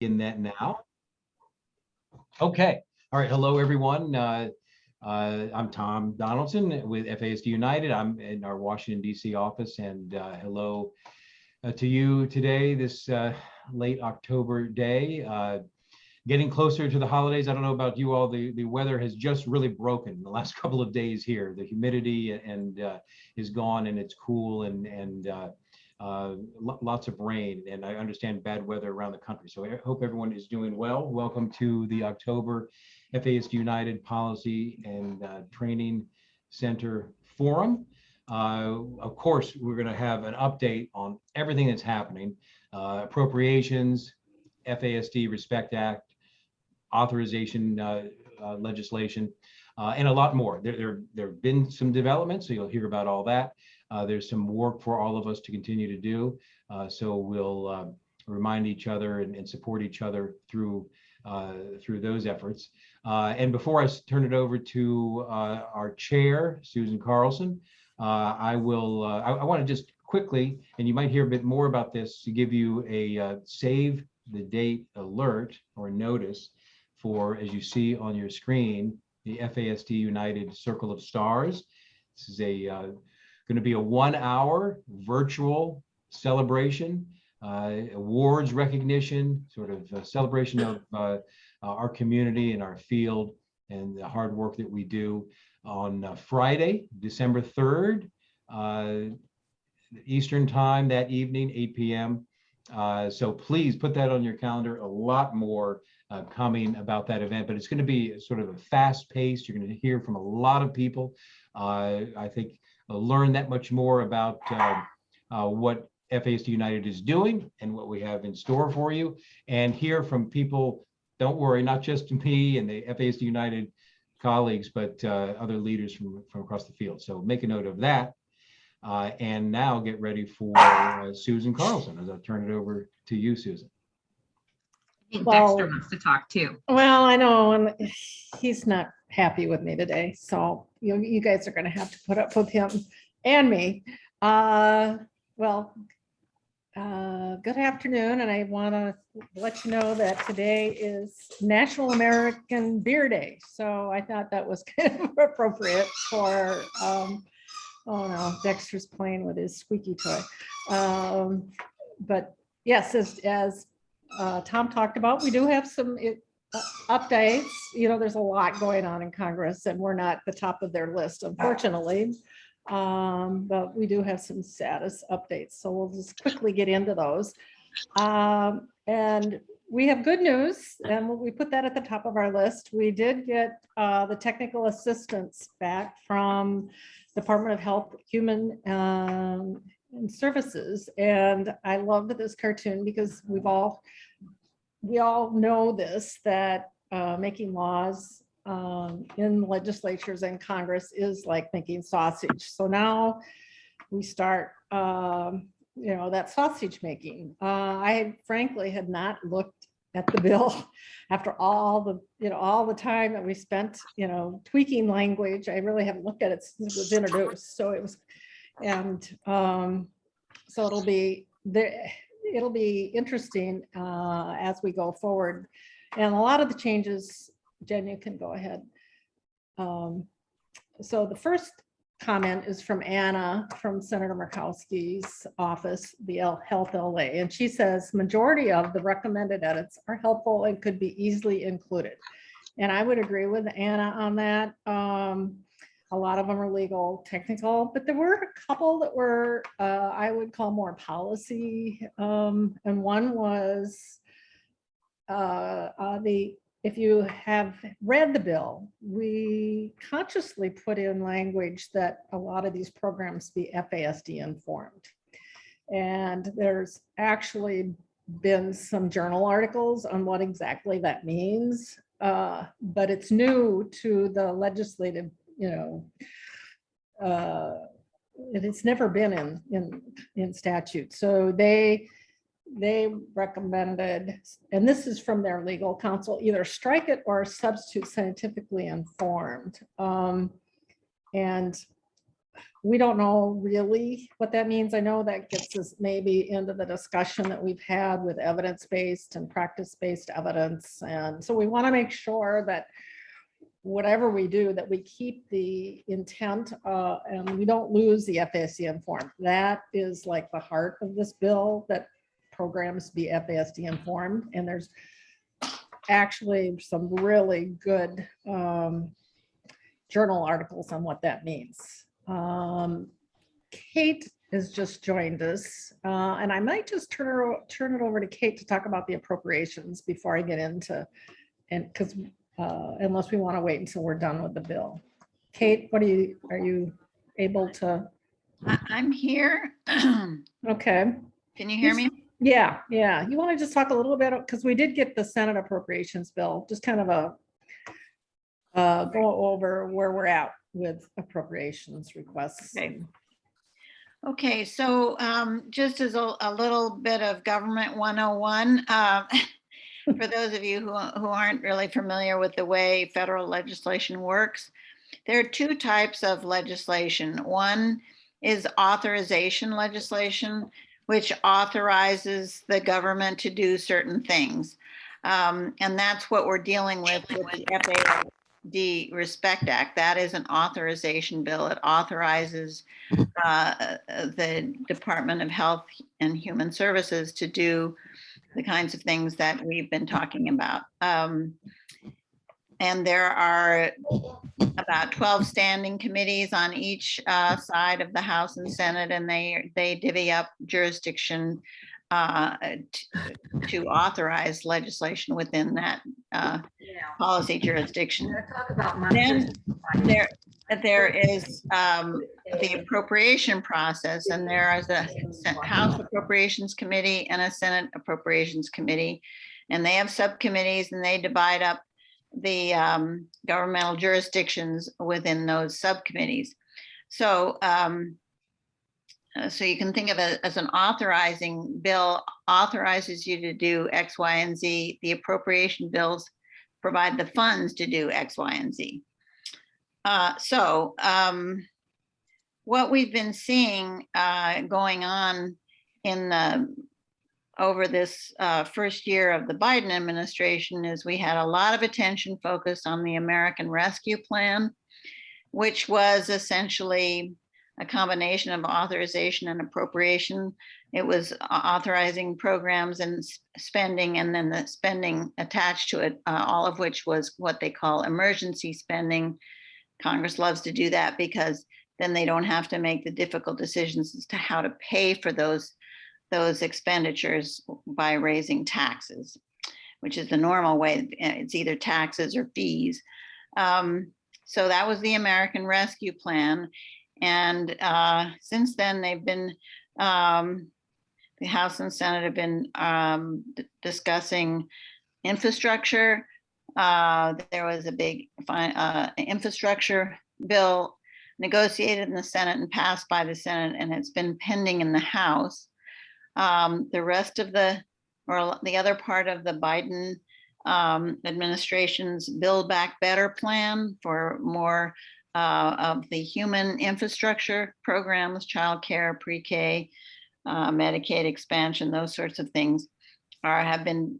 In that now. Okay. All right. Hello, everyone. I'm Tom Donaldson with FASD United. I'm in our Washington, D.C. office, and hello to you today, this late October day. Getting closer to the holidays. I don't know about you all. The weather has just really broken the last couple of days here. The humidity and is gone, and it's cool, and lots of rain, and I understand bad weather around the country. So I hope everyone is doing well. Welcome to the October FASD United Policy and Training Center Forum. Of course, we're going to have an update on everything that's happening, appropriations, FASD Respect Act, authorization legislation, and a lot more. There have been some developments, so you'll hear about all that. There's some work for all of us to continue to do. So we'll remind each other and support each other through those efforts. And before I turn it over to our chair, Susan Carlson, I want to just quickly, and you might hear a bit more about this, to give you a save the date alert or notice for, as you see on your screen, the FASD United Circle of Stars. This is going to be a 1-hour virtual celebration, awards recognition, sort of a celebration of our community and our field and the hard work that we do on Friday, December 3rd, Eastern time that evening, 8 p.m. So please put that on your calendar. A lot more coming about that event, but it's going to be sort of a fast pace. You're going to hear from a lot of people. I think learn that much more about what FASD United is doing and what we have in store for you, and hear from people, don't worry, not just me and the FASD United colleagues, but other leaders from across the field. So make a note of that. And now get ready for Susan Carlson, as I turn it over to you, Susan. I think Dexter wants to talk too. Well, I know, and he's not happy with me today, so you guys are going to have to put up with him and me. Good afternoon, and I want to let you know that today is National American Beer Day, so I thought that was kind of appropriate for. Oh no, Dexter's playing with his squeaky toy. But yes, as Tom talked about, we do have some updates. You know, there's a lot going on in Congress, and we're not the top of their list, unfortunately. But we do have some status updates, so we'll just quickly get into those. And we have good news, and we put that at the top of our list. We did get the technical assistance back from Department of Health, Human and Services, and I loved this cartoon because we all know this, that making laws in legislatures and Congress is like making sausage. So now we start, that sausage making. I frankly had not looked at the bill after all the time that we spent, tweaking language. I really haven't looked at it since it was introduced. So it was, and so it'll be interesting as we go forward. And a lot of the changes, Jen, you can go ahead. So the first comment is from Anna from Senator Murkowski's office, the Health LA, and she says majority of the recommended edits are helpful and could be easily included. And I would agree with Anna on that. A lot of them are legal, technical, but there were a couple that were I would call more policy. And one was if you have read the bill, we consciously put in language that a lot of these programs be FASD informed. And there's actually been some journal articles on what exactly that means, but it's new to the legislative, it's never been in statute. So they recommended, and this is from their legal counsel, either strike it or substitute scientifically informed. And we don't know really what that means. I know that gets us maybe into the discussion that we've had with evidence-based and practice-based evidence. And so we want to make sure that whatever we do, that we keep the intent and we don't lose the FASD informed. That is like the heart of this bill, that programs be FASD informed. And there's actually some really good journal articles on what that means. Kate has just joined us, and I might just turn it over to Kate to talk about the appropriations before I get into, and because unless we want to wait until we're done with the bill. Kate, are you able to? I'm here. Okay. Can you hear me? Yeah. You want to just talk a little bit, because we did get the Senate appropriations bill, just kind of go over where we're at with appropriations requests. Okay, so just as a little bit of government 101, for those of you who aren't really familiar with the way federal legislation works, there are two types of legislation. One is authorization legislation, which authorizes the government to do certain things. And that's what we're dealing with the FASD Respect Act. That is an authorization bill. It authorizes the Department of Health and Human Services to do the kinds of things that we've been talking about. And there are about 12 standing committees on each side of the House and Senate, and they divvy up jurisdiction to authorize legislation within that policy jurisdiction. Then there is the appropriation process, and there is a House Appropriations Committee and a Senate Appropriations Committee, and they have subcommittees, and they divide up the governmental jurisdictions within those subcommittees. So so you can think of it as an authorizing bill authorizes you to do X, Y, and Z. The appropriation bills provide the funds to do X, Y, and Z. What we've been seeing going on in over this first year of the Biden administration is we had a lot of attention focused on the American Rescue Plan, which was essentially a combination of authorization and appropriation. It was authorizing programs and spending, and then the spending attached to it, all of which was what they call emergency spending. Congress loves to do that because then they don't have to make the difficult decisions as to how to pay for those expenditures by raising taxes, which is the normal way. It's either taxes or fees. So that was the American Rescue Plan. And since then, they've been, the House and Senate have been discussing infrastructure. There was a big infrastructure bill negotiated in the Senate and passed by the Senate, and it's been pending in the House. The rest of the other part of the Biden administration's Build Back Better plan for more of the human infrastructure programs, childcare, pre-K, Medicaid expansion, those sorts of things have been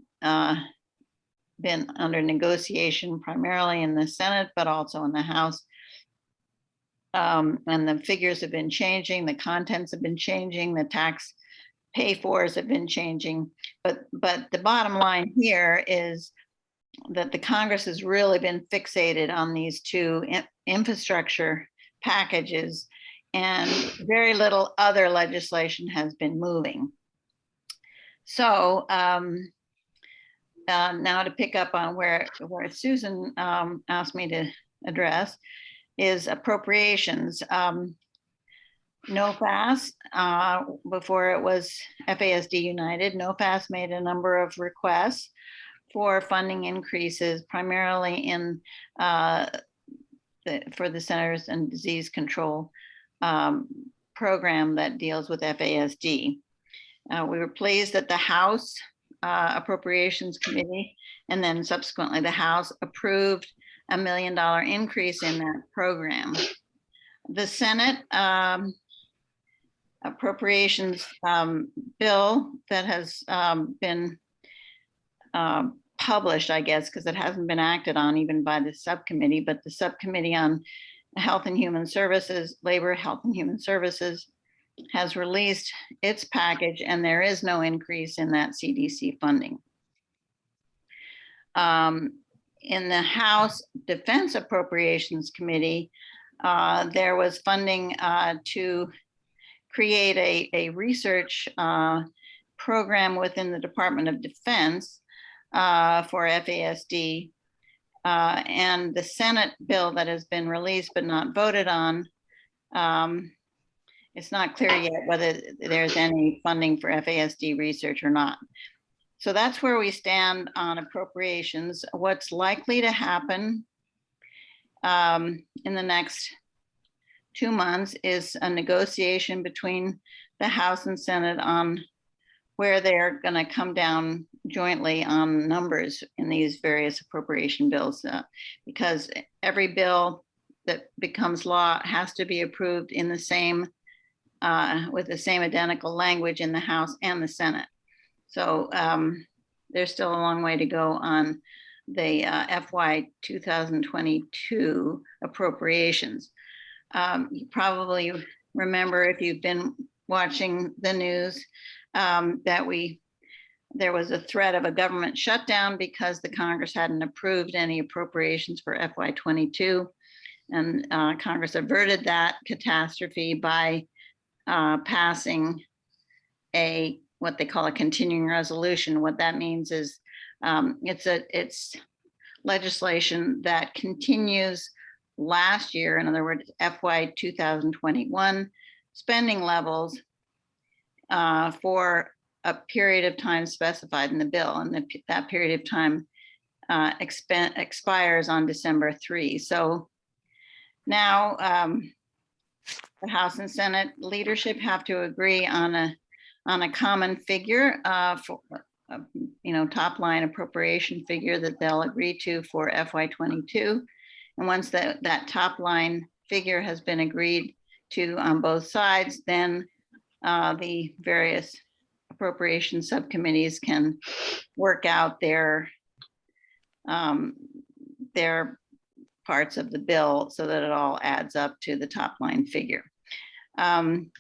under negotiation primarily in the Senate, but also in the House. And the figures have been changing, the contents have been changing, the tax pay-fors have been changing. But the bottom line here is that the Congress has really been fixated on these two infrastructure packages, and very little other legislation has been moving. So now to pick up on where Susan asked me to address is appropriations. NOFAS, before it was FASD United, NOFAS made a number of requests for funding increases, primarily in for the Centers and Disease Control program that deals with FASD. We were pleased that the House Appropriations Committee and then subsequently the House approved $1 million increase in that program. The Senate appropriations bill that has been published, I guess, because it hasn't been acted on even by the subcommittee, but the subcommittee on Health and Human Services, Labor, Health and Human Services has released its package, and there is no increase in that CDC funding. In the House Defense Appropriations Committee, there was funding to create a research program within the Department of Defense for FASD. And the Senate bill that has been released but not voted on, it's not clear yet whether there's any funding for FASD research or not. So that's where we stand on appropriations. What's likely to happen in the next 2 months is a negotiation between the House and Senate on where they're going to come down jointly on numbers in these various appropriation bills, because every bill that becomes law has to be approved in the same, with the same identical language in the House and the Senate. So there's still a long way to go on the FY 2022 appropriations. You probably remember, if you've been watching the news, that there was a threat of a government shutdown because the Congress hadn't approved any appropriations for FY 22. And Congress averted that catastrophe by passing what they call a continuing resolution. What that means is it's legislation that continues last year, in other words, FY 2021 spending levels for a period of time specified in the bill, and that period of time expires on December 3. So now the House and Senate leadership have to agree on a common figure for top line appropriation figure that they'll agree to for FY 22. And once that top line figure has been agreed to on both sides, then the various appropriation subcommittees can work out their parts of the bill so that it all adds up to the top line figure. In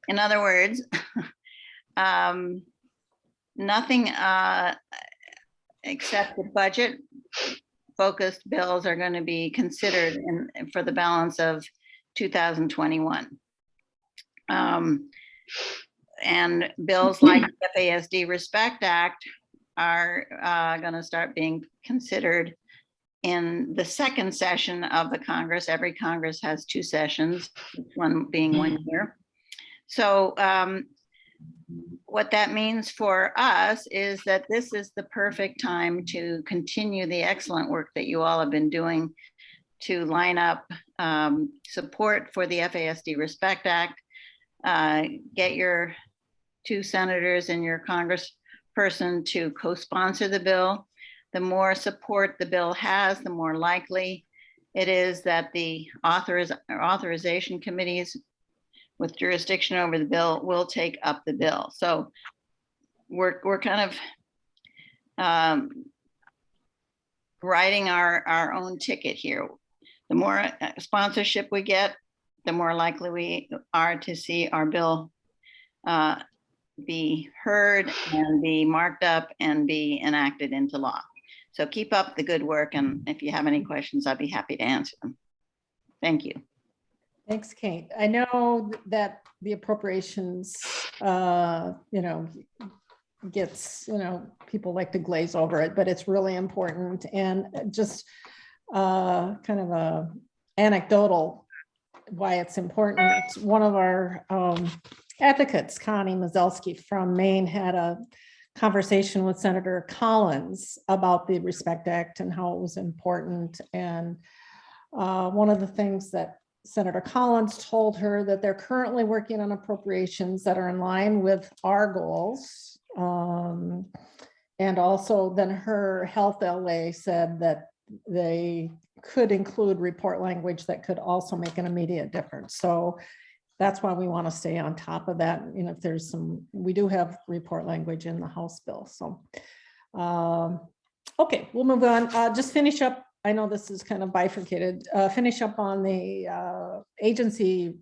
other words, nothing except the budget focused bills are going to be considered for the balance of 2021. And bills like the FASD Respect Act are going to start being considered in the second session of the Congress. Every Congress has 2 sessions, one being 1 year. So what that means for us is that this is the perfect time to continue the excellent work that you all have been doing to line up support for the FASD Respect Act, get your 2 senators and your congressperson to co-sponsor the bill. The more support the bill has, the more likely it is that the authorization committees with jurisdiction over the bill will take up the bill. So we're kind of writing our own ticket here. The more sponsorship we get, the more likely we are to see our bill be heard and be marked up and be enacted into law. So keep up the good work, and if you have any questions, I'd be happy to answer them. Thank you. Thanks, Kate. I know that the appropriations, gets, people like to glaze over it, but it's really important. And just kind of a anecdotal why it's important. It's one of our advocates, Connie Mazelski from Maine, had a conversation with Senator Collins about the Respect Act and how it was important. And one of the things that Senator Collins told her that they're currently working on appropriations that are in line with our goals. And also then her health LA said that they could include report language that could also make an immediate difference. So that's why we want to stay on top of that. You know, if there's some, we do have report language in the House bill. So, okay, we'll move on. Just finish up. I know this is kind of bifurcated. Finish up on the agency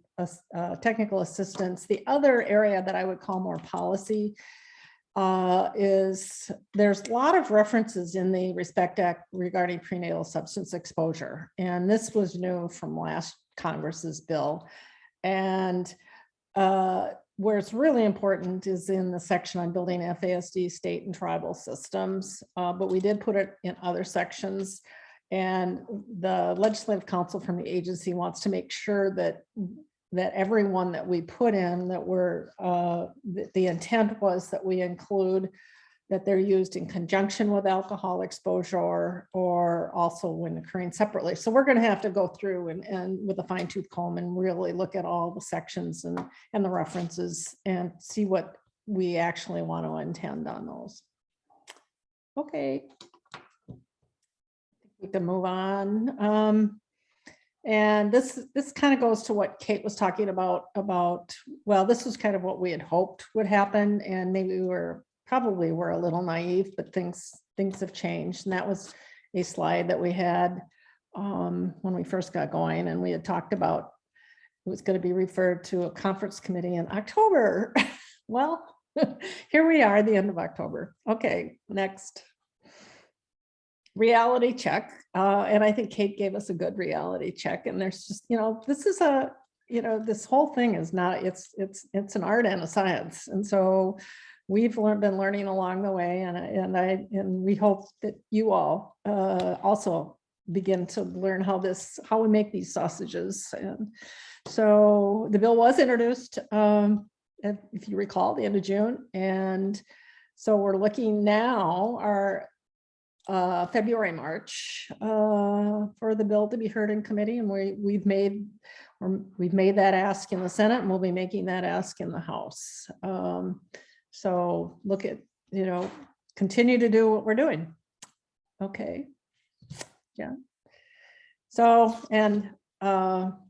technical assistance. The other area that I would call more policy is there's a lot of references in the Respect Act regarding prenatal substance exposure. And this was new from last Congress's bill. And where it's really important is in the section on building FASD state and tribal systems, but we did put it in other sections. And the Legislative Council from the agency wants to make sure that everyone that we put in, that we're, the intent was that we include that they're used in conjunction with alcohol exposure or also when occurring separately. So we're going to have to go through and with a fine tooth comb and really look at all the sections and the references and see what we actually want to intend on those. Okay. We can move on. And this kind of goes to what Kate was talking about, well, this was kind of what we had hoped would happen. And maybe probably were a little naive, but things have changed. And that was a slide that we had when we first got going. And we had talked about it was going to be referred to a conference committee in October. Well, here we are at the end of October. Okay, next. Reality check. And I think Kate gave us a good reality check. And there's just, this is this whole thing is not, it's an art and a science. And so we've been learning along the way, and we hope that you all also begin to learn how we make these sausages. And so the bill was introduced, if you recall, the end of June. And so we're looking now, our February, March for the bill to be heard in committee, and we've made that ask in the Senate, and we'll be making that ask in the House. So look at, continue to do what we're doing. Okay. Yeah. So, and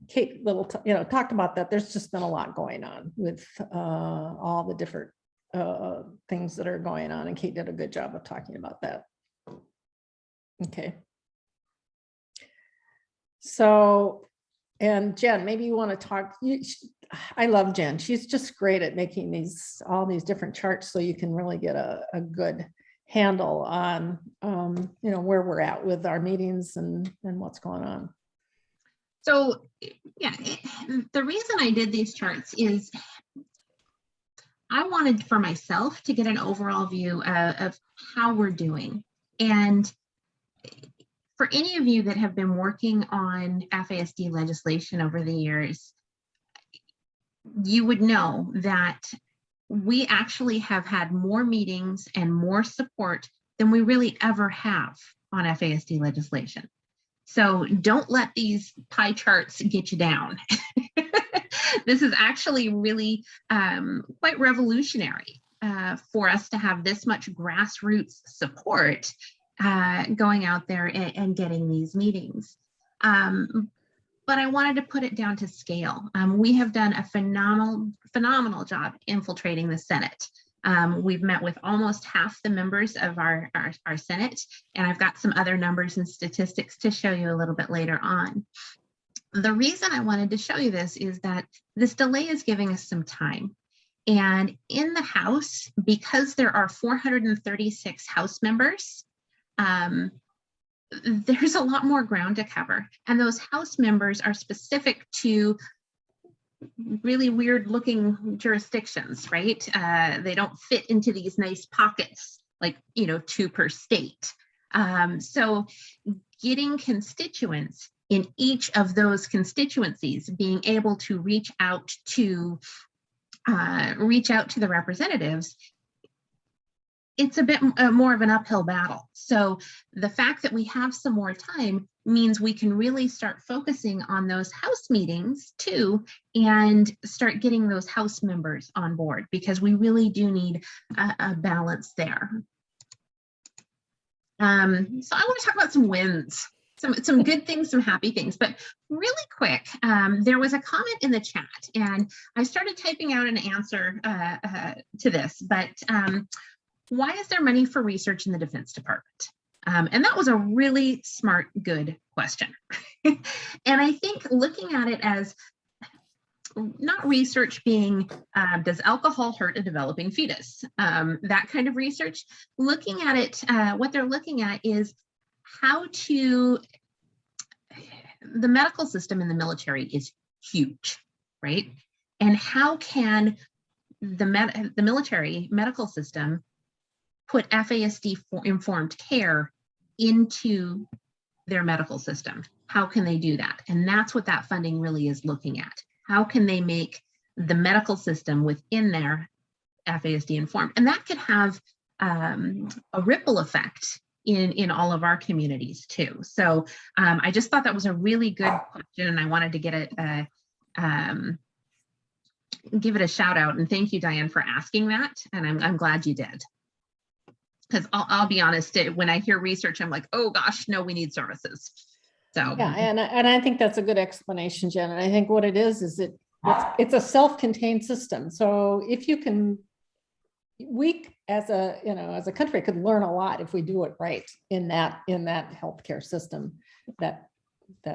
Kate talked about that. There's just been a lot going on with all the different things that are going on, and Kate did a good job of talking about that. Okay. So, and Jen, maybe you want to talk. I love Jen. She's just great at making all these different charts so you can really get a good handle on, where we're at with our meetings and what's going on. So, yeah, the reason I did these charts is I wanted for myself to get an overall view of how we're doing. And for any of you that have been working on FASD legislation over the years, you would know that we actually have had more meetings and more support than we really ever have on FASD legislation. So don't let these pie charts get you down. This is actually really quite revolutionary for us to have this much grassroots support going out there and getting these meetings. But I wanted to put it down to scale. We have done a phenomenal job infiltrating the Senate. We've met with almost half the members of our Senate, and I've got some other numbers and statistics to show you a little bit later on. The reason I wanted to show you this is that this delay is giving us some time. And in the House, because there are 436 House members, there's a lot more ground to cover. And those House members are specific to really weird looking jurisdictions, right? They don't fit into these nice pockets, like, 2 per state. So getting constituents in each of those constituencies, being able to reach out to the representatives, it's a bit more of an uphill battle. So the fact that we have some more time means we can really start focusing on those House meetings too, and start getting those House members on board, because we really do need a balance there. So I want to talk about some wins, some good things, some happy things, but really quick, there was a comment in the chat and I started typing out an answer to this, but why is there money for research in the Defense Department? And that was a really smart, good question. And I think looking at it as not research being, does alcohol hurt a developing fetus? That kind of research, looking at it, what they're looking at is how to, the medical system in the military is huge, right? And how can the military medical system put FASD informed care into their medical system? How can they do that? And that's what that funding really is looking at. How can they make the medical system within their FASD informed? And that could have a ripple effect in all of our communities too. So I just thought that was a really good question and I wanted to get it, give it a shout out. And thank you, Diane, for asking that. And I'm glad you did. Because I'll be honest, when I hear research, I'm like, oh gosh, no, we need services. So Yeah, and I think that's a good explanation, Jen. And I think what it is it's a self-contained system. So if you can, we as a country could learn a lot if we do it right in that healthcare system, that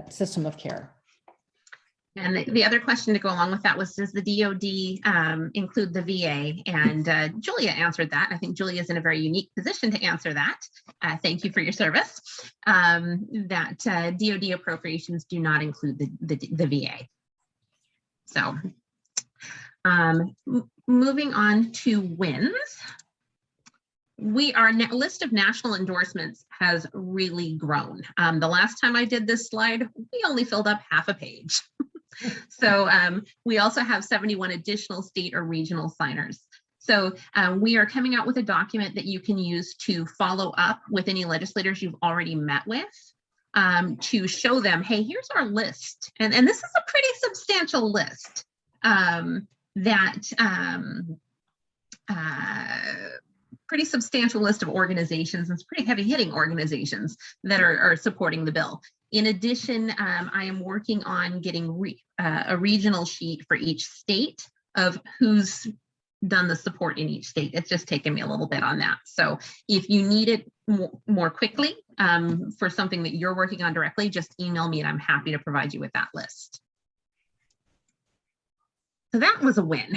system of care. And the other question to go along with that was, does the DoD include the VA? And Julia answered that. I think Julia is in a very unique position to answer that. Thank you for your service. That DoD appropriations do not include the VA. So moving on to wins. Our list of national endorsements has really grown. The last time I did this slide, we only filled up half a page. So we also have 71 additional state or regional signers. So we are coming out with a document that you can use to follow up with any legislators you've already met with, to show them, hey, here's our list. And this is a pretty substantial list pretty substantial list of organizations, and it's pretty heavy hitting organizations that are supporting the bill. In addition, I am working on getting a regional sheet for each state of who's done the support in each state. It's just taken me a little bit on that. So if you need it more quickly for something that you're working on directly, just email me and I'm happy to provide you with that list. So that was a win.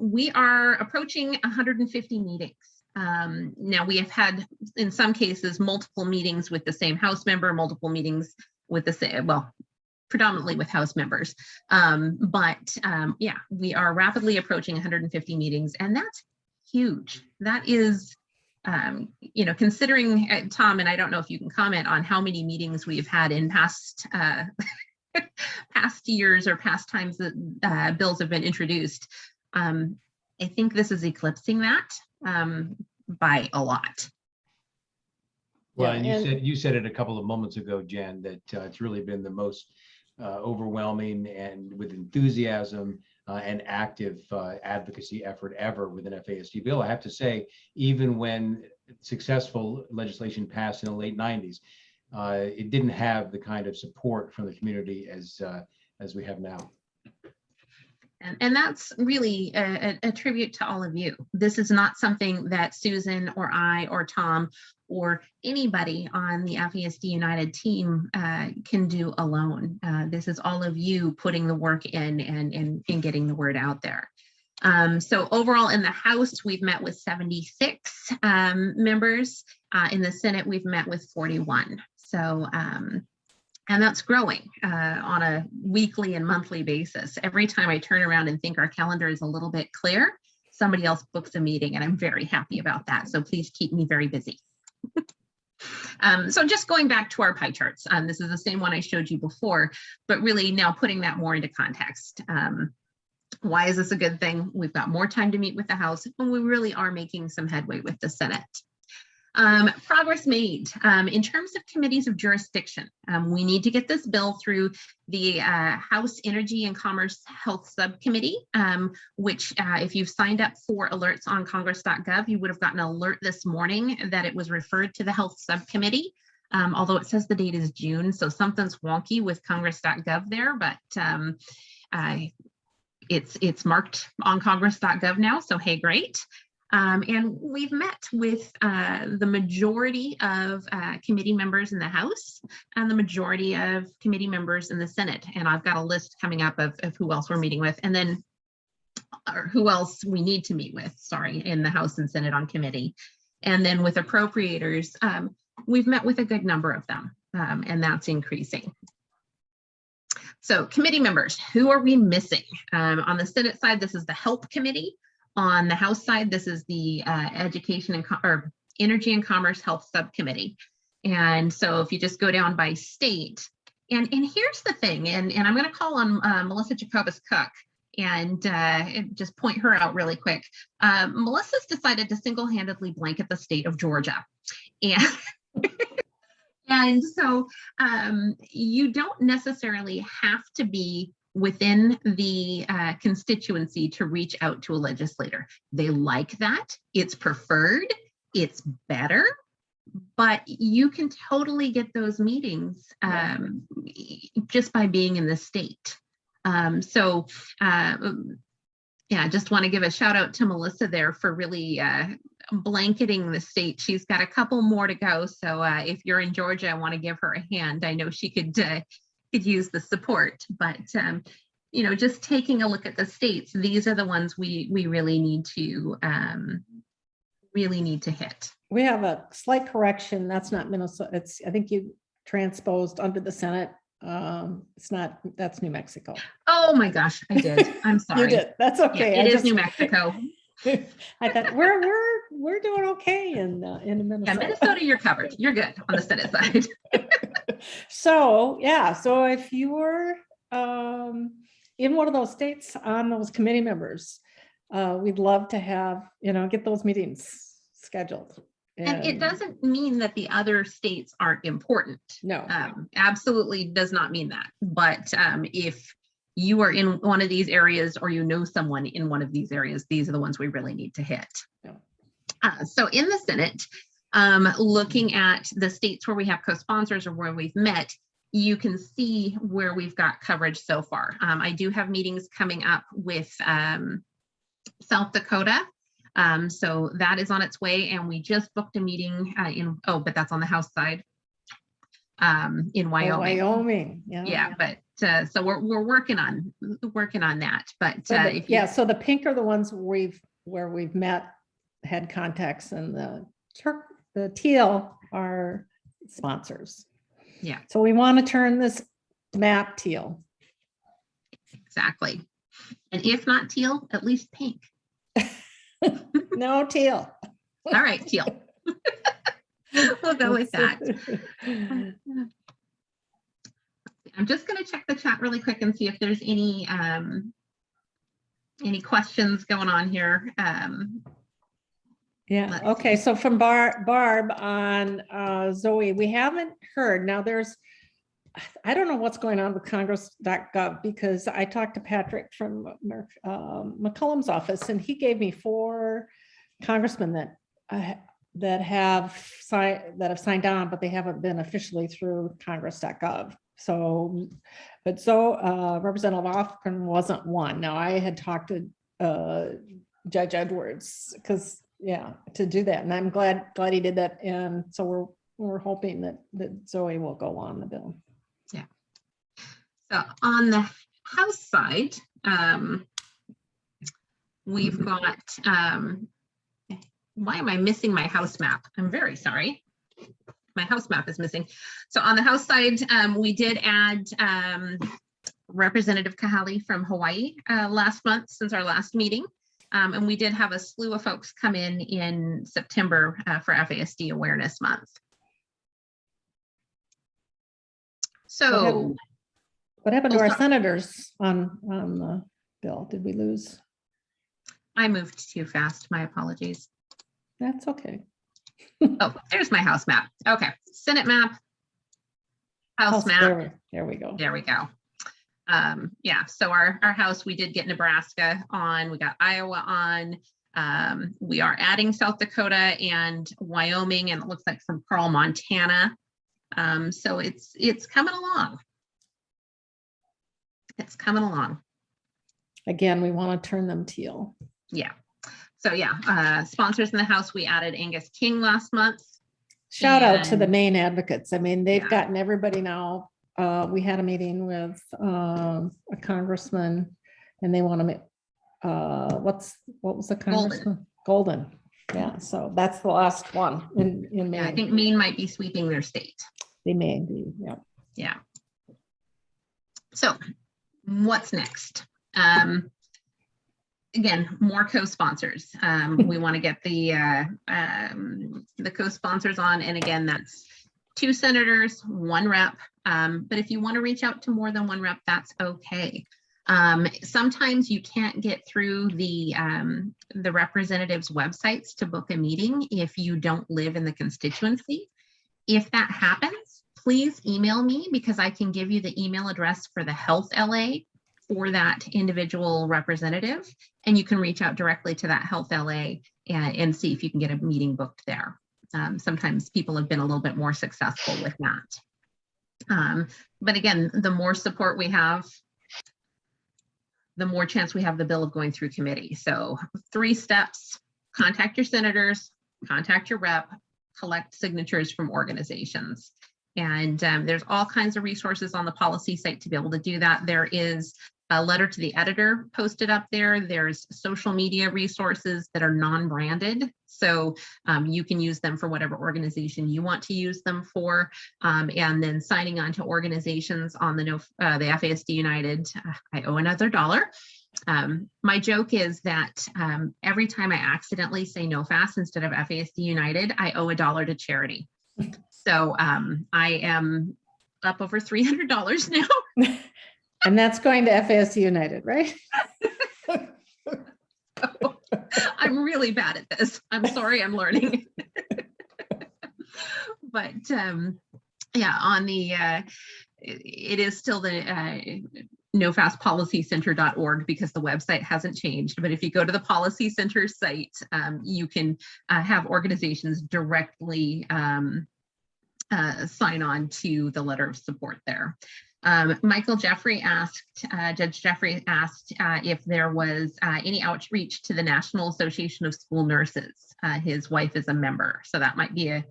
We are approaching 150 meetings. Now we have had, in some cases, multiple meetings with the same House member, multiple meetings with the same, well, predominantly with House members. Yeah, we are rapidly approaching 150 meetings, and that's huge. That is, considering, Tom, and I don't know if you can comment on how many meetings we've had in past past years or past times that bills have been introduced. I think this is eclipsing that by a lot. Well, and you said it a couple of moments ago, Jen, that it's really been the most overwhelming and with enthusiasm and active advocacy effort ever with an FASD bill. I have to say, even when successful legislation passed in the late 90s, it didn't have the kind of support from the community as we have now. And that's really a tribute to all of you. This is not something that Susan or I or Tom or anybody on the FASD United team can do alone. This is all of you putting the work in and getting the word out there. So overall in the House, we've met with 76 members. In the Senate, we've met with 41. So, and that's growing on a weekly and monthly basis. Every time I turn around and think our calendar is a little bit clear, somebody else books a meeting, and I'm very happy about that. So please keep me very busy. So just going back to our pie charts, this is the same one I showed you before, but really now putting that more into context. Why is this a good thing? We've got more time to meet with the House, and we really are making some headway with the Senate. Progress made. In terms of committees of jurisdiction, we need to get this bill through the House Energy and Commerce Health Subcommittee, which if you've signed up for alerts on congress.gov, you would have gotten an alert this morning that it was referred to the Health Subcommittee. Although it says the date is June, so something's wonky with congress.gov there, but it's marked on congress.gov now, so hey, great. And we've met with the majority of committee members in the House and the majority of committee members in the Senate. And I've got a list coming up of who else we're meeting with, and then or who else we need to meet with, sorry, in the House and Senate on committee. And then with appropriators, we've met with a good number of them, and that's increasing. So committee members, who are we missing? On the Senate side, this is the Help Committee. On the House side, this is the Education and or Energy and Commerce Health Subcommittee. And so if you just go down by state, and here's the thing, and I'm going to call on Melissa Jacobus-Cook and just point her out really quick. Melissa's decided to single-handedly blanket the state of Georgia. And and so you don't necessarily have to be within the constituency to reach out to a legislator. They like that. It's preferred. It's better. But you can totally get those meetings just by being in the state. Yeah, just want to give a shout out to Melissa there for really blanketing the state. She's got a couple more to go. So if you're in Georgia, I want to give her a hand. I know she could use the support, but you know, just taking a look at the states, these are the ones we really need to hit. We have a slight correction. That's not Minnesota. It's, I think you transposed under the Senate. It's not, that's New Mexico. Oh my gosh, I did. I'm sorry. You did. That's okay. Yeah, it is New Mexico. I thought we're doing okay in Minnesota. Yeah, Minnesota, you're covered. You're good on the Senate side. So yeah, so if you were in one of those states on those committee members, we'd love to have, you know, get those meetings scheduled. And it doesn't mean that the other states aren't important. No, absolutely does not mean that. But if you are in one of these areas or you know someone in one of these areas, these are the ones we really need to hit. Yeah. So in the Senate, looking at the states where we have co-sponsors or where we've met, you can see where we've got coverage so far. I do have meetings coming up with South Dakota. So that is on its way, and we just booked a meeting but that's on the House side in Wyoming. Wyoming, yeah. But so we're working on that. But so the pink are the ones where we've met, had contacts, and the teal are sponsors. Yeah. So we want to turn this map teal. Exactly. And if not teal, at least pink. No teal. All right, teal. We'll go with that. I'm just going to check the chat really quick and see if there's any questions going on here. Yeah. Okay. So from Barb on Zoe, we haven't heard. Now I don't know what's going on with Congress.gov, because I talked to Patrick from McCollum's office, and he gave me 4 congressmen that have signed on, but they haven't been officially through Congress.gov. So, but Representative Offkin wasn't one. Now I had talked to Judge Edwards to do that, and I'm glad he did that. And so we're hoping that Zoe will go on the bill. Yeah. So on the House side, we've got, why am I missing my House map? I'm very sorry. My House map is missing. So on the House side, we did add Representative Kahale from Hawaii last month since our last meeting. And we did have a slew of folks come in September for FASD Awareness Month. So what happened to our senators on the bill? Did we lose? I moved too fast. My apologies. That's okay. Oh, there's my house map. Okay, Senate map, house map. There we go. There we go. Yeah, so our house, we did get Nebraska on, we got Iowa on. We are adding South Dakota and Wyoming, and it looks like from Carl, Montana. So it's coming along. It's coming along. Again, we want to turn them teal. Yeah. So yeah, sponsors in the House, we added Angus King last month. Shout out to the And- Maine advocates. I mean, they've Yeah. gotten everybody now. We had a meeting with a congressman, and they want to make, what was the congressman? Golden. Yeah, so that's the last one in Yeah, I Maine. think Maine might be sweeping their state. They may be, yeah. Yeah. So what's next? Again, more co-sponsors. We want to get the co-sponsors on. And again, that's 2 senators, 1 rep. But if you want to reach out to more than 1 rep, that's okay. Sometimes you can't get through the representatives' websites to book a meeting if you don't live in the constituency. If that happens, please email me, because I can give you the email address for the Health LA for that individual representative, and you can reach out directly to that Health LA and see if you can get a meeting booked there. Sometimes people have been a little bit more successful with that. But again, the more support we have, the more chance we have the bill of going through committee. So 3 steps: contact your senators, contact your rep, collect signatures from organizations. And there's all kinds of resources on the policy site to be able to do that. There is a letter to the editor posted up there. There's social media resources that are non-branded. So you can use them for whatever organization you want to use them for. And then signing on to organizations on the FASD United, I owe another $1. My joke is that every time I accidentally say NoFast instead of FASD United, I owe $1 to charity. So I am up over $300 now. And that's going to FASD United, right? I'm really bad at this. I'm sorry, I'm learning. But yeah, on the, it is still the nofastpolicycenter.org, because the website hasn't changed. But if you go to the Policy Center site, you can have organizations directly sign on to the letter of support there. Michael Jeffrey asked, Judge Jeffrey asked if there was any outreach to the National Association of School Nurses. His wife is a member, so that might be a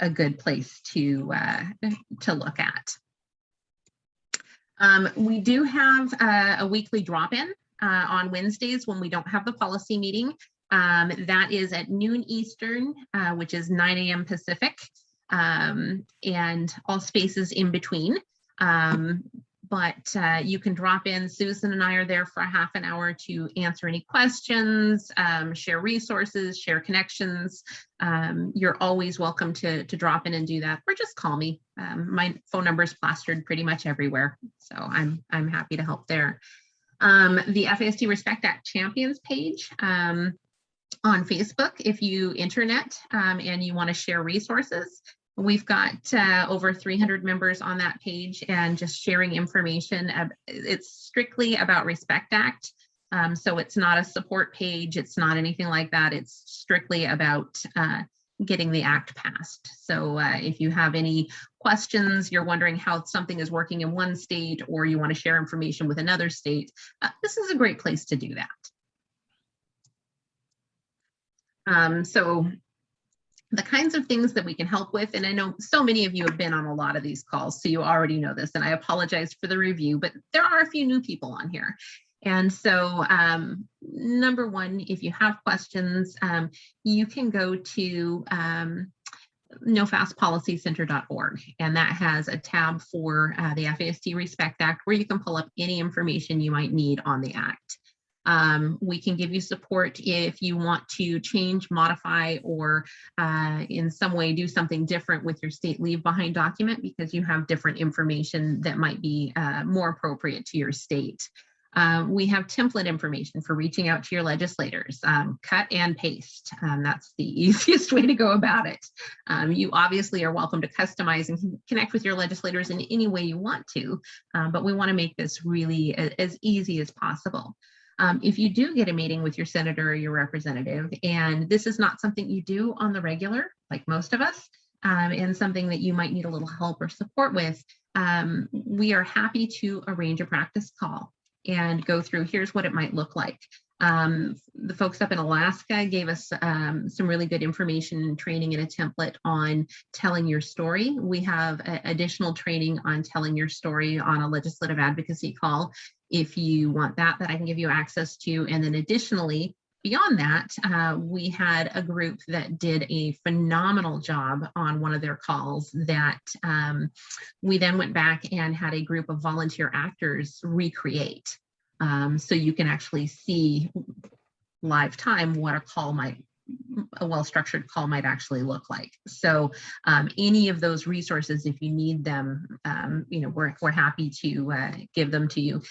good place to look at. We do have a weekly drop-in on Wednesdays when we don't have the policy meeting. That is at noon Eastern, which is 9 a.m. Pacific, and all spaces in between. But you can drop in. Susan and I are there for a half an hour to answer any questions, share resources, share connections. You're always welcome to drop in and do that, or just call me. My phone number is plastered pretty much everywhere, so I'm happy to help there. The FASD Respect Act Champions page on Facebook, if you internet and you want to share resources. We've got over 300 members on that page, and just sharing information. It's strictly about Respect Act. So it's not a support page. It's not anything like that. It's strictly about getting the act passed. So if you have any questions, you're wondering how something is working in one state, or you want to share information with another state, this is a great place to do that. So the kinds of things that we can help with, and I know so many of you have been on a lot of these calls, so you already know this, and I apologize for the review, but there are a few new people on here. And so number one, if you have questions, you can go to nofastpolicycenter.org, and that has a tab for the FASD Respect Act, where you can pull up any information you might need on the act. We can give you support if you want to change, modify, or in some way do something different with your state leave behind document, because you have different information that might be more appropriate to your state. We have template information for reaching out to your legislators, cut and paste. That's the easiest way to go about it. You obviously are welcome to customize and connect with your legislators in any way you want to, but we want to make this really as easy as possible. If you do get a meeting with your senator or your representative, and this is not something you do on the regular, like most of us, and something that you might need a little help or support with, we are happy to arrange a practice call and go through, here's what it might look like. The folks up in Alaska gave us some really good information and training in a template on telling your story. We have additional training on telling your story on a legislative advocacy call. If you want that I can give you access to. And then additionally, beyond that, we had a group that did a phenomenal job on one of their calls that we then went back and had a group of volunteer actors recreate. So you can actually see live time what a well-structured call might actually look like. So any of those resources, if you need them, we're happy to give them to you.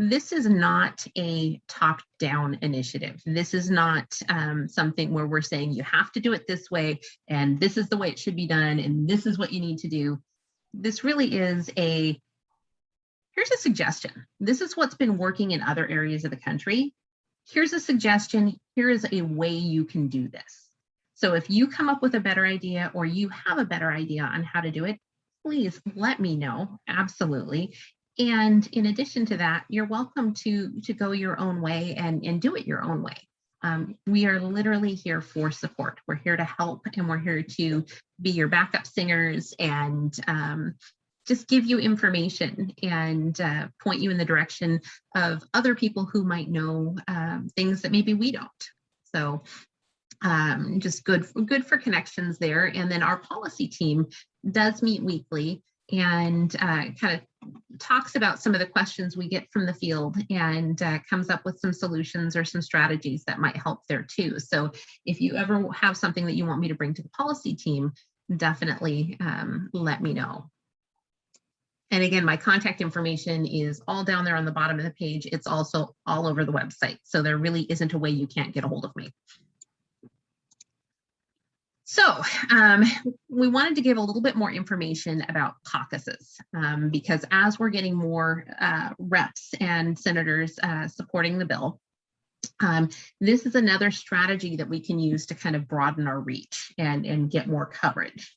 This is not a top-down initiative. This is not something where we're saying you have to do it this way, and this is the way it should be done, and this is what you need to do. This really is here's a suggestion. This is what's been working in other areas of the country. Here's a suggestion. Here is a way you can do this. So if you come up with a better idea or you have a better idea on how to do it, please let me know. Absolutely. And in addition to that, you're welcome to go your own way and do it your own way. We are literally here for support. We're here to help, and we're here to be your backup singers and just give you information and point you in the direction of other people who might know things that maybe we don't. So just good for connections there. And then our policy team does meet weekly and kind of talks about some of the questions we get from the field and comes up with some solutions or some strategies that might help there too. So if you ever have something that you want me to bring to the policy team, definitely let me know. And again, my contact information is all down there on the bottom of the page. It's also all over the website. So there really isn't a way you can't get a hold of me. So we wanted to give a little bit more information about caucuses because as we're getting more reps and senators supporting the bill, this is another strategy that we can use to kind of broaden our reach and get more coverage.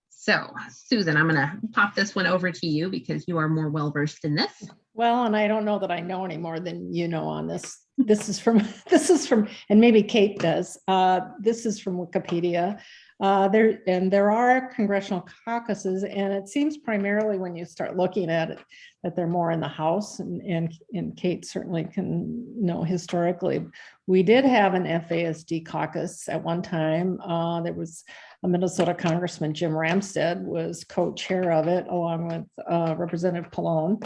So Susan, I'm going to pop this one over to you because you are more well-versed in this. Well, and I don't know that I know any more than you know on this. This is from, and maybe Kate does. This is from Wikipedia. There are congressional caucuses, and it seems primarily when you start looking at it that they're more in the House, and Kate certainly can know historically. We did have an FASD caucus at one time. There was a Minnesota Congressman, Jim Ramstad, was co-chair of it along with Representative Pallone.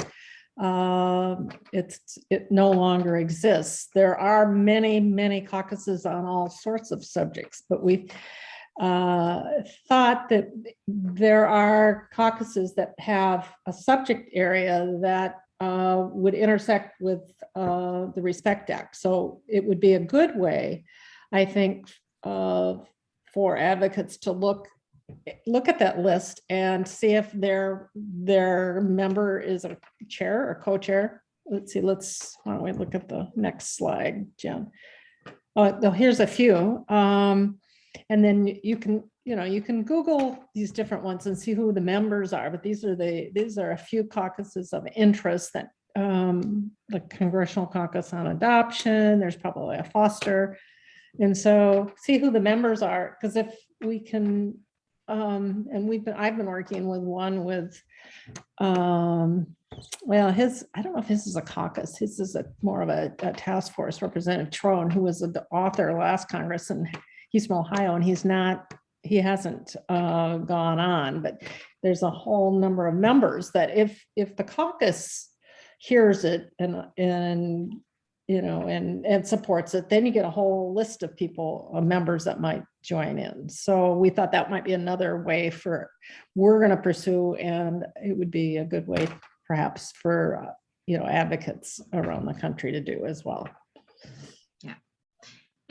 It no longer exists. There are many caucuses on all sorts of subjects, but we thought that there are caucuses that have a subject area that would intersect with the RESPECT Act. So it would be a good way, I think, for advocates to look at that list and see if their member is a chair or co-chair. Let's see, why don't we look at the next slide, Jen? Oh, here's a few. And then you can Google these different ones and see who the members are, but these are a few caucuses of interest that the Congressional Caucus on Adoption, there's probably a Foster. And so see who the members are, because if we can, and I've been working with one with, well, I don't know if his is a caucus, his is more of a task force, Representative Trone, who was the author last Congress, and he's from Ohio, and he hasn't gone on, but there's a whole number of members that if the caucus hears it and supports it, then you get a whole list of people, members that might join in. So we thought that might be another way we're going to pursue, and it would be a good way perhaps for, advocates around the country to do as well.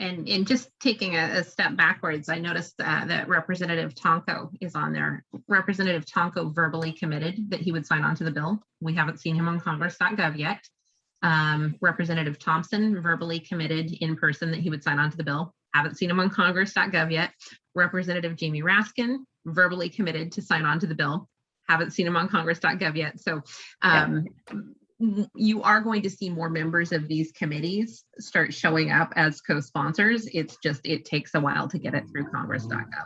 And just taking a step backwards, I noticed that Representative Tonko is on there. Representative Tonko verbally committed that he would sign on to the bill. We haven't seen him on congress.gov yet. Representative Thompson verbally committed in person that he would sign on to the bill. Haven't seen him on congress.gov yet. Representative Jamie Raskin verbally committed to sign on to the bill. Haven't seen him on congress.gov yet. So you are going to see more members of these committees start showing up as co-sponsors. It's just, it takes a while to get it through congress.gov.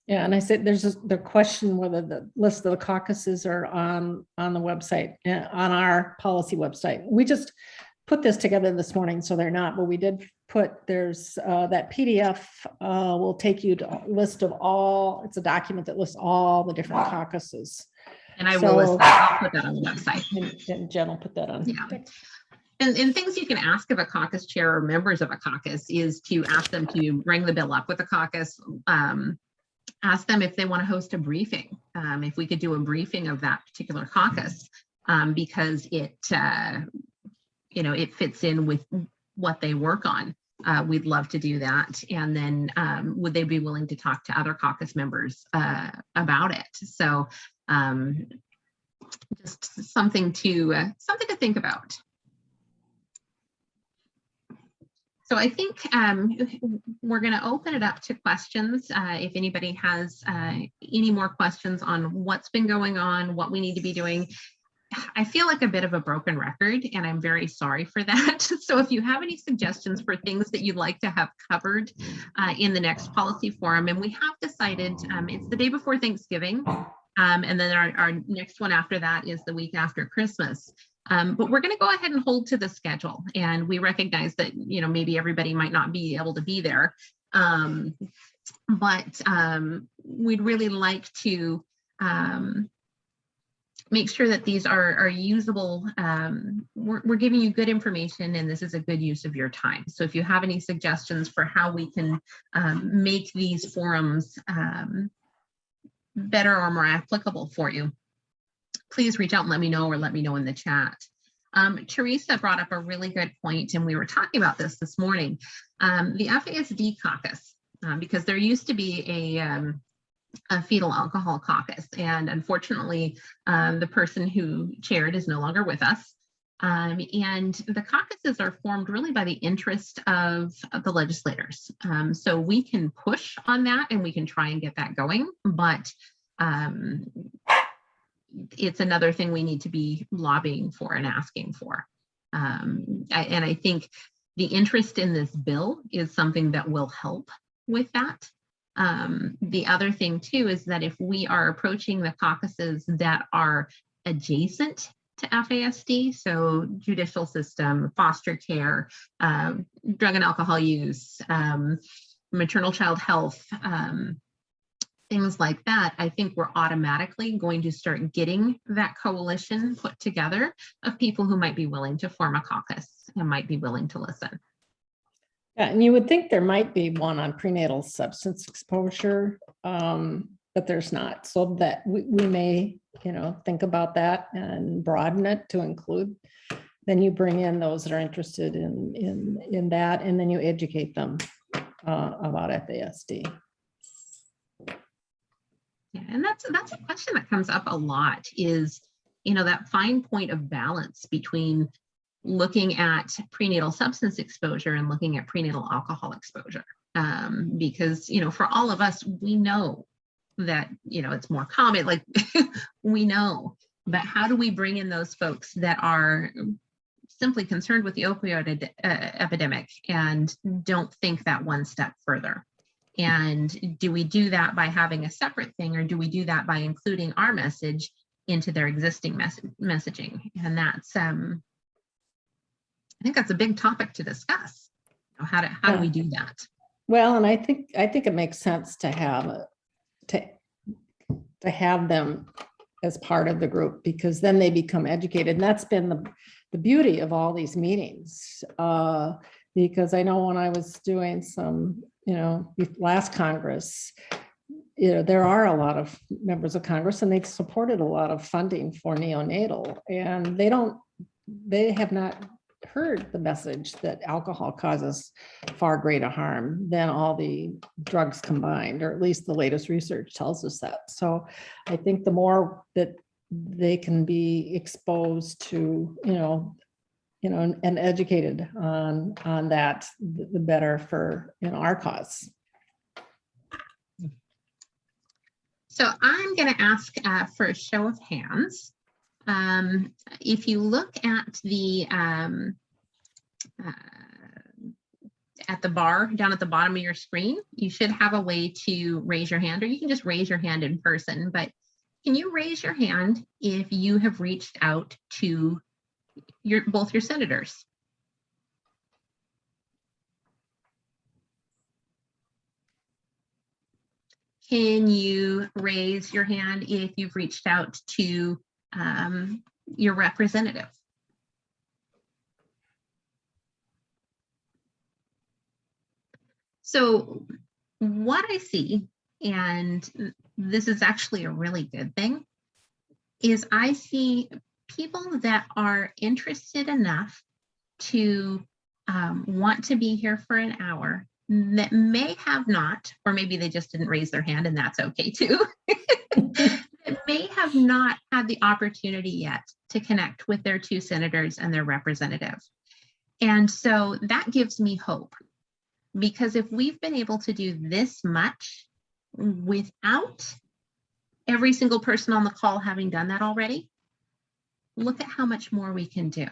Yeah, and I said there's the question whether the list of the caucuses are on the website, on our policy website. We just put this together this morning, so they're not, but we did put, there's that PDF will take you to a list of all, it's a document that lists all the different caucuses. And I will list that, I'll put that on the website. And Jen will put that on. Yeah. And things you can ask of a caucus chair or members of a caucus is to ask them to bring the bill up with the caucus. Ask them if they want to host a briefing, if we could do a briefing of that particular caucus, because it, it fits in with what they work on. We'd love to do that. And then would they be willing to talk to other caucus members about it? So just something to think about. So I think we're going to open it up to questions. If anybody has any more questions on what's been going on, what we need to be doing. I feel like a bit of a broken record, and I'm very sorry for that. So if you have any suggestions for things that you'd like to have covered in the next policy forum, and we have decided it's the day before Thanksgiving, and then our next one after that is the week after Christmas. But we're going to go ahead and hold to the schedule, and we recognize that maybe everybody might not be able to be there, but we'd really like to make sure that these are usable. We're giving you good information, and this is a good use of your time. So if you have any suggestions for how we can make these forums better or more applicable for you, please reach out and let me know, or let me know in the chat. Teresa brought up a really good point, and we were talking about this morning. The FASD caucus, because there used to be a fetal alcohol caucus, and unfortunately the person who chaired is no longer with us, and the caucuses are formed really by the interest of the legislators, so we can push on that and we can try and get that going, but it's another thing we need to be lobbying for and asking for, and I think the interest in this bill is something that will help with that. The other thing too is that if we are approaching the caucuses that are adjacent to FASD, so judicial system, foster care, drug and alcohol use, maternal child health, things like that, I think we're automatically going to start getting that coalition put together of people who might be willing to form a caucus and might be willing to listen. Yeah, and you would think there might be one on prenatal substance exposure, but there's not. So that we may, think about that and broaden it to include. Then you bring in those that are interested in that, and then you educate them about FASD. Yeah, and that's a question that comes up a lot. Is that fine point of balance between looking at prenatal substance exposure and looking at prenatal alcohol exposure, because for all of us, we know that it's more common, like we know, but how do we bring in those folks that are simply concerned with the opioid epidemic and don't think that one step further? And do we do that by having a separate thing, or do we do that by including our message into their existing messaging? And that's I think that's a big topic to discuss. How do we do that? Well, and I think it makes sense to have them as part of the group, because then they become educated, and that's been the beauty of all these meetings. Because I know when I was doing some, last Congress, there are a lot of members of Congress and they've supported a lot of funding for neonatal, and they have not heard the message that alcohol causes far greater harm than all the drugs combined, or at least the latest research tells us that. So I think the more that they can be exposed to, and educated on that, the better for, our cause. So I'm going to ask for a show of hands. If you look at the bar down at the bottom of your screen, you should have a way to raise your hand, or you can just raise your hand in person. But can you raise your hand if you have reached out to both your senators? Can you raise your hand if you've reached out to your representative? So what I see, and this is actually a really good thing, is I see people that are interested enough to want to be here for an hour that may have not, or maybe they just didn't raise their hand, and that's okay too, that may have not had the opportunity yet to connect with their two senators and their representative. And so that gives me hope, because if we've been able to do this much without every single person on the call having done that already, look at how much more we can do.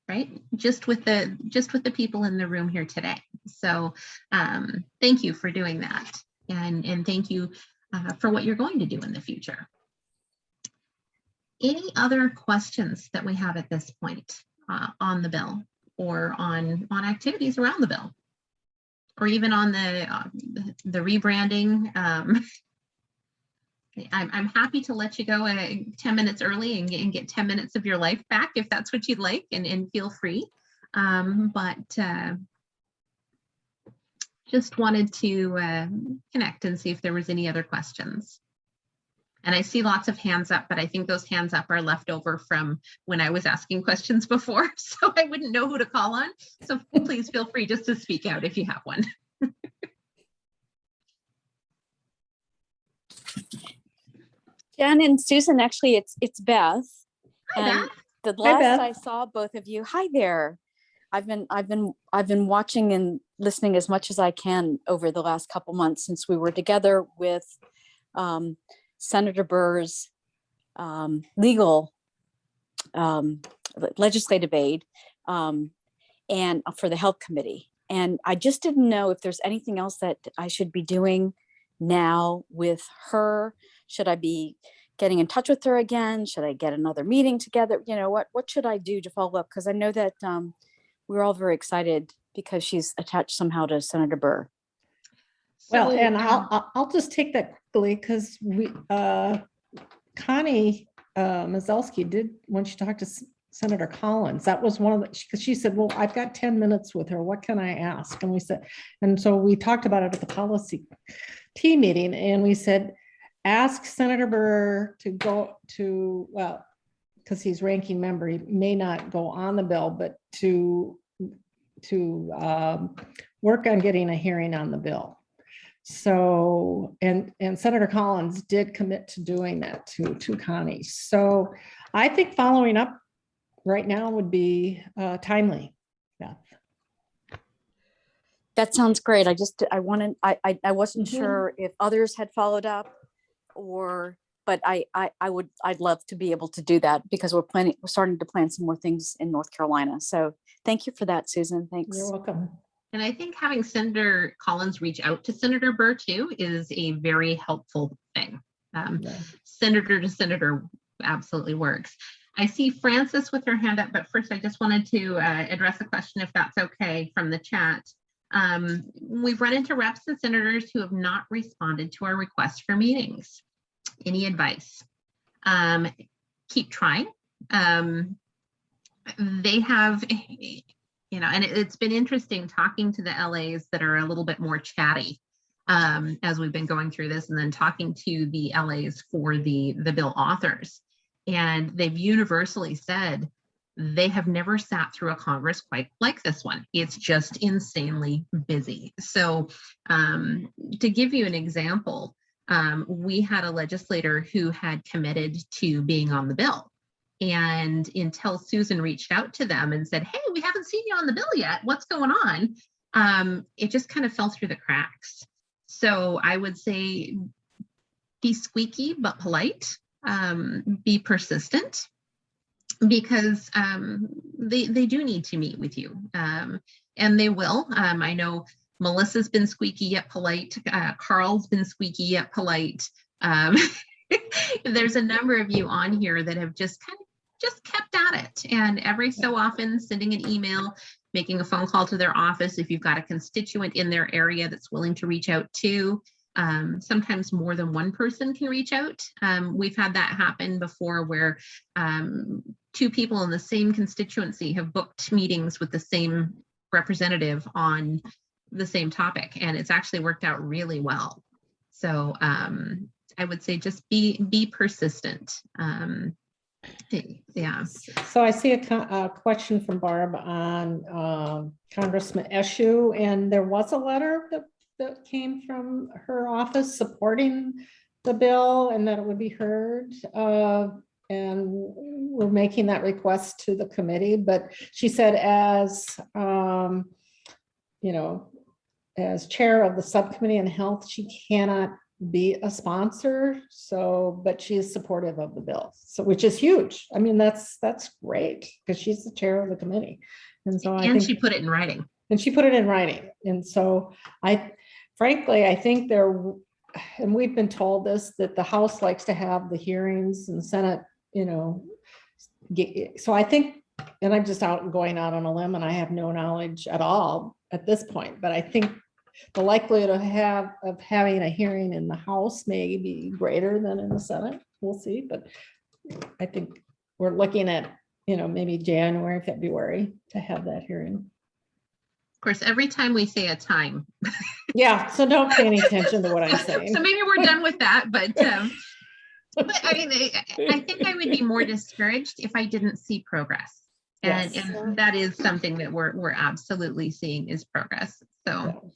Right? Just with the people in the room here today. So thank you for doing that. And thank you for what you're going to do in the future. Any other questions that we have at this point on the bill, or on activities around the bill, or even on the rebranding? I'm happy to let you go 10 minutes early and get 10 minutes of your life back if that's what you'd like, and feel free. But just wanted to connect and see if there was any other questions. And I see lots of hands up, but I think those hands up are left over from when I was asking questions before, so I wouldn't know who to call on. So please feel free just to speak out if you have one. Jen and Susan, actually, it's Beth. Hi, And Beth. the Hi, last Beth. I saw both of you, hi there. I've been watching and listening as much as I can over the last couple months since we were together with Senator Burr's legal legislative aid and for the health committee. And I just didn't know if there's anything else that I should be doing now with her. Should I be getting in touch with her again? Should I get another meeting together? What should I do to follow up? Because I know that we're all very excited because she's attached somehow to Senator Burr. Well, So, and I'll just take that quickly, because Connie Mazelski did, when she talked to Senator Collins, that was one of the, because she said, well, I've got 10 minutes with her. What can I ask? And we said, and so we talked about it at the policy team meeting, and we said, ask Senator Burr to go to, well, because he's ranking member, he may not go on the bill, but to work on getting a hearing on the bill. So, and Senator Collins did commit to doing that to Connie. So I think following up right now would be timely. Beth. That sounds great. I wasn't Mhm. sure if others had followed up but I'd love to be able to do that, because we're starting to plan some more things in North Carolina. So thank you for that, Susan. Thanks. You're welcome. and I think having Senator Collins reach out to Senator Burr too is a very helpful thing. Yeah. Senator to senator absolutely works. I see Frances with her hand up, but first I just wanted to address a question, if that's okay, from the chat. We've run into reps and senators who have not responded to our request for meetings. Any advice? Keep trying. They have, and it's been interesting talking to the LAs that are a little bit more chatty. as we've been going through this, and then talking to the LAs for the bill authors. And they've universally said they have never sat through a Congress quite like this one. It's just insanely busy. So to give you an example, we had a legislator who had committed to being on the bill. And until Susan reached out to them and said, hey, we haven't seen you on the bill yet, what's going on? It just kind of fell through the cracks. So I would say be squeaky but polite, be persistent, because they do need to meet with you, and they will. I know Melissa's been squeaky yet polite. Carl's been squeaky yet polite. There's a number of you on here that have just kept at it, and every so often sending an email, making a phone call to their office if you've got a constituent in their area that's willing to reach out to. Sometimes more than one person can reach out. We've had that happen before where two people in the same constituency have booked meetings with the same representative on the same topic, and it's actually worked out really well. So I would say just be persistent. Yeah. So I see a question from Barb on Congressman Eshoo, and there was a letter that came from her office supporting the bill and that it would be heard. And we're making that request to the committee, but she said as, as chair of the subcommittee on health, she cannot be a sponsor. So, but she is supportive of the bill, so which is huge. I mean, that's great because she's the chair of the committee. And so I think she put it in writing. And she put it in writing. And so frankly, I think and we've been told this, that the House likes to have the hearings and Senate, so I think, and I'm just going out on a limb and I have no knowledge at all at this point, but I think the likelihood of having a hearing in the House may be greater than in the Senate. We'll see, but I think we're looking at, maybe January, February to have that hearing. Of course, every time we say a time. Yeah, so don't pay any attention to what I'm saying. So maybe we're done with that, but I mean, I think I would be more discouraged if I didn't see progress. And, Yes. and that is something that we're absolutely seeing is progress. So,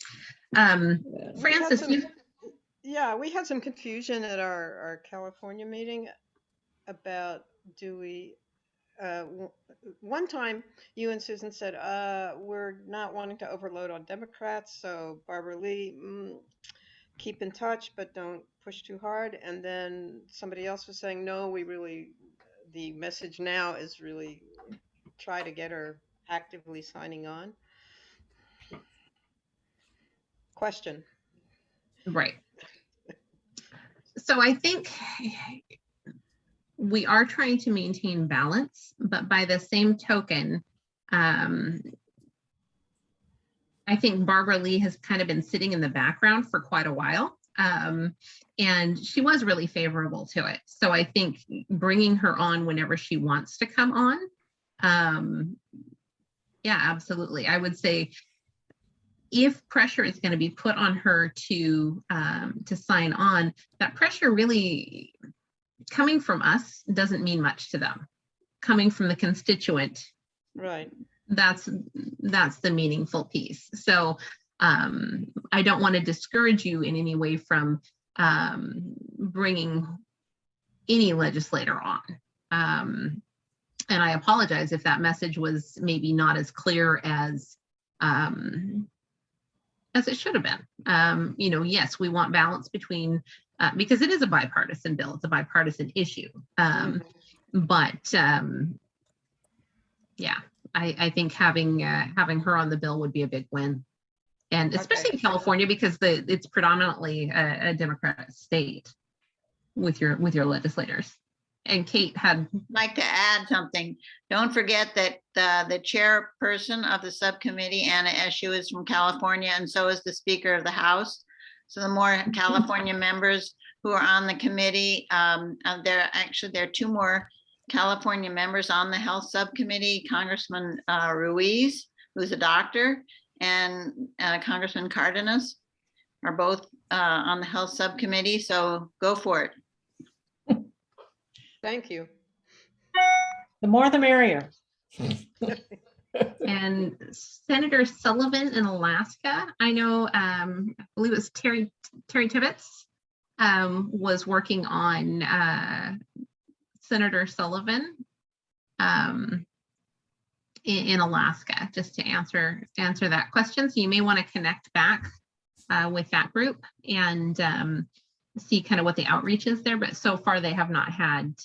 Francis, we had some confusion at our California meeting about one time you and Susan said, we're not wanting to overload on Democrats. So Barbara Lee, keep in touch, but don't push too hard. And then somebody else was saying, no, the message now is really try to get her actively signing on. Question. Right. So I think we are trying to maintain balance, but by the same token, I think Barbara Lee has kind of been sitting in the background for quite a while. And she was really favorable to it. So I think bringing her on whenever she wants to come on. Yeah, absolutely. I would say if pressure is going to be put on her to sign on, that pressure really coming from us doesn't mean much to them. Coming from the constituent, right? That's the meaningful piece. So I don't want to discourage you in any way from bringing any legislator on. And I apologize if that message was maybe not as clear as it should have been. Yes, we want balance between, because it is a bipartisan bill, it's a bipartisan issue. But yeah, I think having her on the bill would be a big win. And especially in California, because it's predominantly a Democrat state with your legislators. And Kate had like to add something. Don't forget that the chairperson of the subcommittee, Anna Eshoo, is from California, and so is the Speaker of the House. So the more California members who are on the committee, there are two more California members on the Health Subcommittee, Congressman Ruiz, who's a doctor, and Congressman Cardenas. are both on the health subcommittee, so go for it. Thank you. The more the merrier. And Senator Sullivan in Alaska, I know, I believe it was Terry Tibbetts was working on Senator Sullivan in Alaska, just to answer that question. So you may want to connect back with that group and see kind of what the outreach is there. But so far they have not had,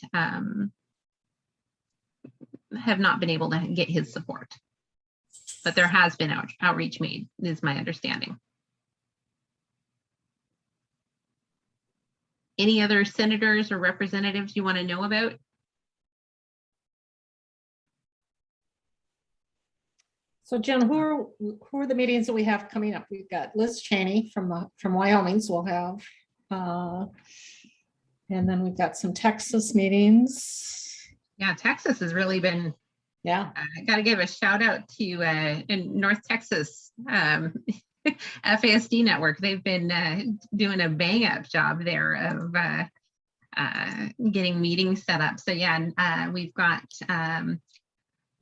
have not been able to get his support. But there has been outreach made, is my understanding. Any other senators or representatives you want to know about? So Jen, who are the meetings that we have coming up? We've got Liz Cheney from Wyoming, so we'll have, and then we've got some Texas meetings. Yeah, Texas has really been, Yeah, I got to give a shout out to in North Texas FASD network. They've been doing a bang up job there of getting meetings set up. So yeah, we've got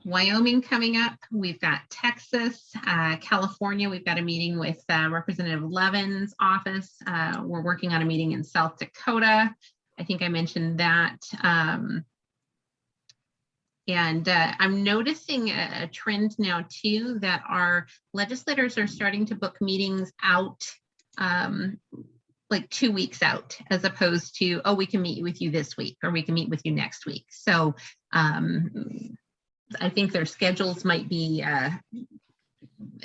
Wyoming coming up. We've got Texas, California. We've got a meeting with Representative Levin's office. We're working on a meeting in South Dakota. I think I mentioned that. And I'm noticing a trend now too, that our legislators are starting to book meetings out like 2 weeks out, as opposed to, oh, we can meet with you this week, or we can meet with you next week. So I think their schedules might be,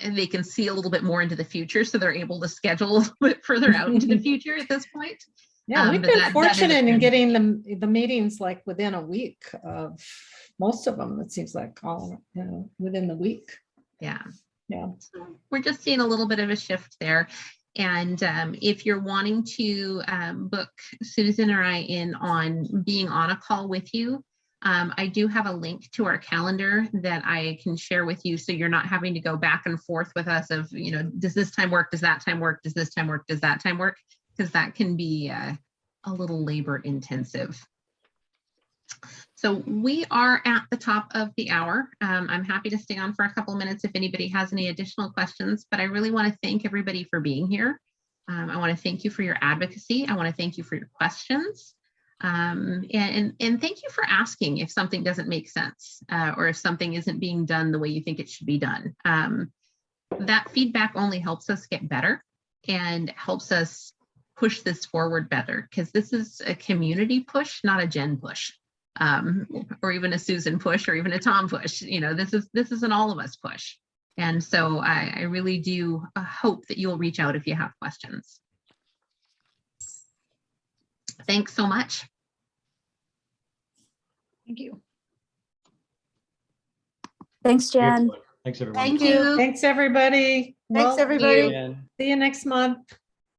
they can see a little bit more into the future, so they're able to schedule a little bit further out into the future at this point. yeah, we've but been that is a fortunate in trend. getting the meetings like within a week of most of them. It seems like all, you know, within the week. Yeah. Yeah. So we're just seeing a little bit of a shift there. And if you're wanting to book Susan or I in on being on a call with you, I do have a link to our calendar that I can share with you, so you're not having to go back and forth with us of, you know, does this time work? Does that time work? Does this time work? Does that time work? Because that can be a little labor intensive. So we are at the top of the hour. I'm happy to stay on for a couple of minutes if anybody has any additional questions, but I really want to thank everybody for being here. I want to thank you for your advocacy. I want to thank you for your questions. And thank you for asking if something doesn't make sense or if something isn't being done the way you think it should be done. That feedback only helps us get better and helps us push this forward better, because this is a community push, not a Jen push. Or even a Susan push, or even a Tom push. You know, this is an all of us push. And so I really do hope that you'll reach out if you have questions. Thanks so much. Thank you. Thanks, Jen. Excellent. Thanks, everyone. Thank you. Thanks, everybody. Thanks, Well, everybody. And see you next month.